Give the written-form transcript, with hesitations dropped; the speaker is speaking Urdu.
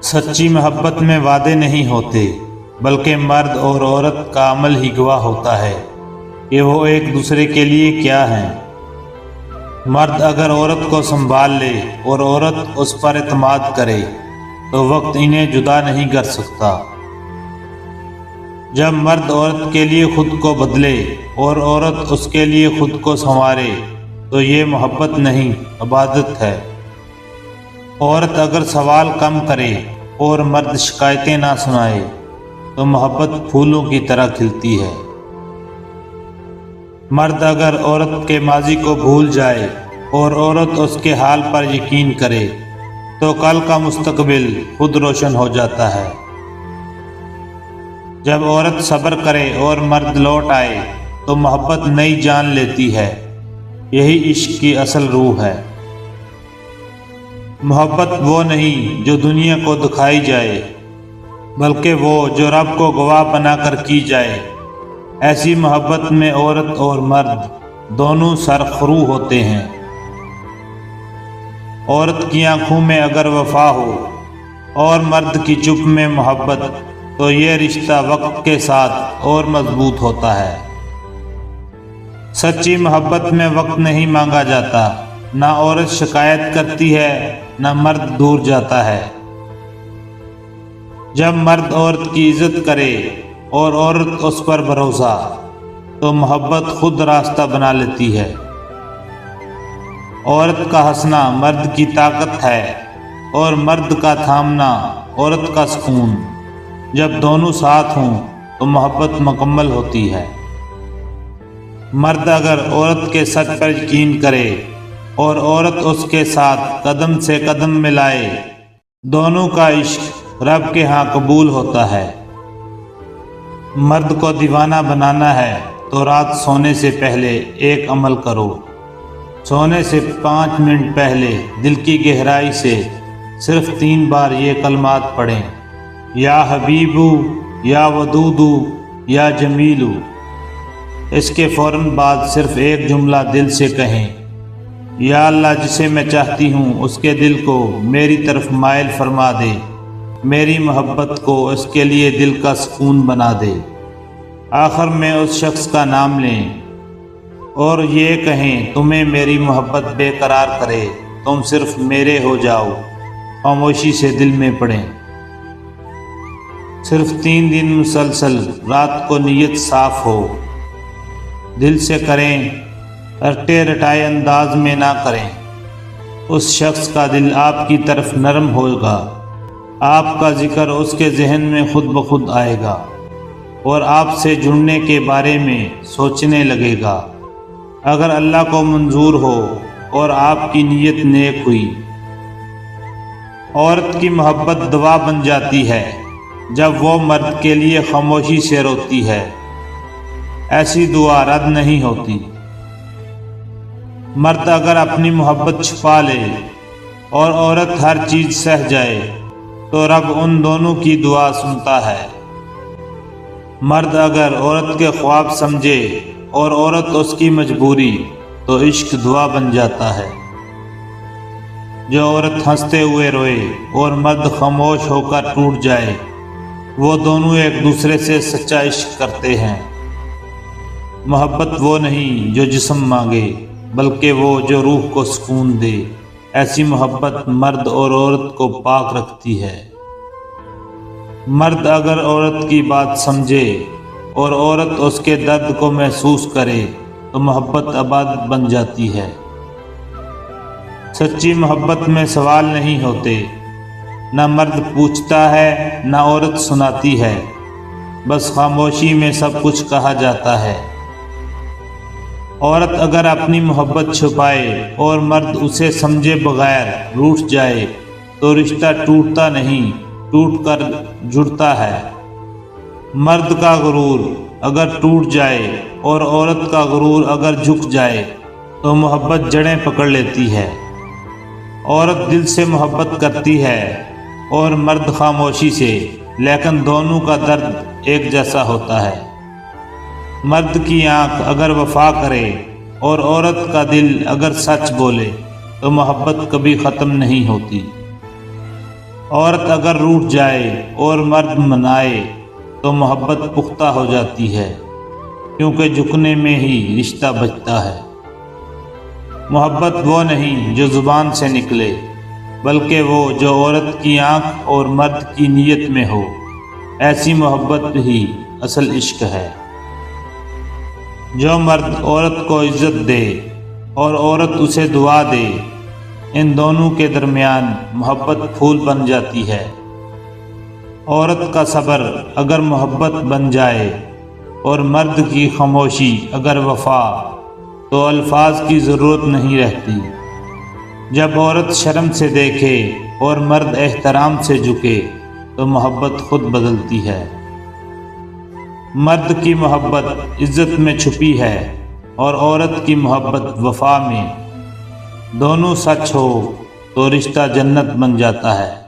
سچی محبت میں وعدے نہیں ہوتے، بلکہ مرد اور عورت کا عمل ہی گواہ ہوتا ہے کہ وہ ایک دوسرے کے لیے کیا ہیں۔ مرد اگر عورت کو سنبھال لے اور عورت اس پر اعتماد کرے تو وقت انہیں جدا نہیں کر سکتا۔ جب مرد عورت کے لیے خود کو بدلے اور عورت اس کے لیے خود کو سنوارے تو یہ محبت نہیں، عبادت ہے۔ عورت اگر سوال کم کرے اور مرد شکایتیں نہ سنائے تو محبت پھولوں کی طرح کھلتی ہے۔ مرد اگر عورت کے ماضی کو بھول جائے اور عورت اس کے حال پر یقین کرے تو کل کا مستقبل خود روشن ہو جاتا ہے۔ جب عورت صبر کرے اور مرد لوٹ آئے تو محبت نئی جان لیتی ہے۔ یہی عشق کی اصل روح ہے۔ محبت وہ نہیں جو دنیا کو دکھائی جائے، بلکہ وہ جو رب کو گواہ بنا کر کی جائے۔ ایسی محبت میں عورت اور مرد دونوں سرخرو ہوتے ہیں۔ عورت کی آنکھوں میں اگر وفا ہو اور مرد کی چپ میں محبت تو یہ رشتہ وقت کے ساتھ اور مضبوط ہوتا ہے۔ سچی محبت میں وقت نہیں مانگا جاتا، نہ عورت شکایت کرتی ہے نہ مرد دور جاتا ہے۔ جب مرد عورت کی عزت کرے اور عورت اس پر بھروسہ تو محبت خود راستہ بنا لیتی ہے۔ عورت کا ہنسنا مرد کی طاقت ہے اور مرد کا تھامنا عورت کا سکون۔ جب دونوں ساتھ ہوں تو محبت مکمل ہوتی ہے۔ مرد اگر عورت کے سچ پر یقین کرے اور عورت اس کے ساتھ قدم سے قدم ملائے، دونوں کا عشق رب کے ہاں قبول ہوتا ہے۔ مرد کو دیوانہ بنانا ہے تو رات سونے سے پہلے ایک عمل کرو۔ سونے سے 5 منٹ پہلے دل کی گہرائی سے صرف 3 بار یہ کلمات پڑھیں: یا حبیبو، یا ودودو، یا جمیلو۔ اس کے فوراً بعد صرف ایک جملہ دل سے کہیں: یا اللہ، جسے میں چاہتی ہوں اس کے دل کو میری طرف مائل فرما دے، میری محبت کو اس کے لیے دل کا سکون بنا دے۔ آخر میں اس شخص کا نام لیں اور یہ کہیں: تمہیں میری محبت بے قرار کرے، تم صرف میرے ہو جاؤ۔ خاموشی سے دل میں پڑھیں۔ صرف 3 دن مسلسل، رات کو نیت صاف ہو، دل سے کریں، رٹے رٹائے انداز میں نہ کریں۔ اس شخص کا دل آپ کی طرف نرم ہوگا، آپ کا ذکر اس کے ذہن میں خود بخود آئے گا اور آپ سے جڑنے کے بارے میں سوچنے لگے گا۔ اگر اللہ کو منظور ہو اور آپ کی نیت نیک ہوئی، عورت کی محبت دوا بن جاتی ہے جب وہ مرد کے لیے خاموشی سے روتی ہے۔ ایسی دعا رد نہیں ہوتی۔ مرد اگر اپنی محبت چھپا لے اور عورت ہر چیز سہ جائے تو رب ان دونوں کی دعا سنتا ہے۔ مرد اگر عورت کے خواب سمجھے اور عورت اس کی مجبوری تو عشق دعا بن جاتا ہے۔ جو عورت ہنستے ہوئے روئے اور مرد خاموش ہو کر ٹوٹ جائے، وہ دونوں ایک دوسرے سے سچا عشق کرتے ہیں۔ محبت وہ نہیں جو جسم مانگے، بلکہ وہ جو روح کو سکون دے۔ ایسی محبت مرد اور عورت کو پاک رکھتی ہے۔ مرد اگر عورت کی بات سمجھے اور عورت اس کے درد کو محسوس کرے تو محبت عبادت بن جاتی ہے۔ سچی محبت میں سوال نہیں ہوتے، نہ مرد پوچھتا ہے نہ عورت سناتی ہے، بس خاموشی میں سب کچھ کہا جاتا ہے۔ عورت اگر اپنی محبت چھپائے اور مرد اسے سمجھے بغیر روٹھ جائے تو رشتہ ٹوٹتا نہیں، ٹوٹ کر جڑتا ہے۔ مرد کا غرور اگر ٹوٹ جائے اور عورت کا غرور اگر جھک جائے تو محبت جڑیں پکڑ لیتی ہے۔ عورت دل سے محبت کرتی ہے اور مرد خاموشی سے، لیکن دونوں کا درد ایک جیسا ہوتا ہے۔ مرد کی آنکھ اگر وفا کرے اور عورت کا دل اگر سچ بولے تو محبت کبھی ختم نہیں ہوتی۔ عورت اگر روٹھ جائے اور مرد منائے تو محبت پختہ ہو جاتی ہے، کیونکہ جھکنے میں ہی رشتہ بچتا ہے۔ محبت وہ نہیں جو زبان سے نکلے، بلکہ وہ جو عورت کی آنکھ اور مرد کی نیت میں ہو۔ ایسی محبت ہی اصل عشق ہے۔ جو مرد عورت کو عزت دے اور عورت اسے دعا دے، ان دونوں کے درمیان محبت پھول بن جاتی ہے۔ عورت کا صبر اگر محبت بن جائے اور مرد کی خاموشی اگر وفا، تو الفاظ کی ضرورت نہیں رہتی۔ جب عورت شرم سے دیکھے اور مرد احترام سے جھکے تو محبت خود بدلتی ہے۔ مرد کی محبت عزت میں چھپی ہے اور عورت کی محبت وفا میں۔ دونوں سچ ہو تو رشتہ جنت بن جاتا ہے۔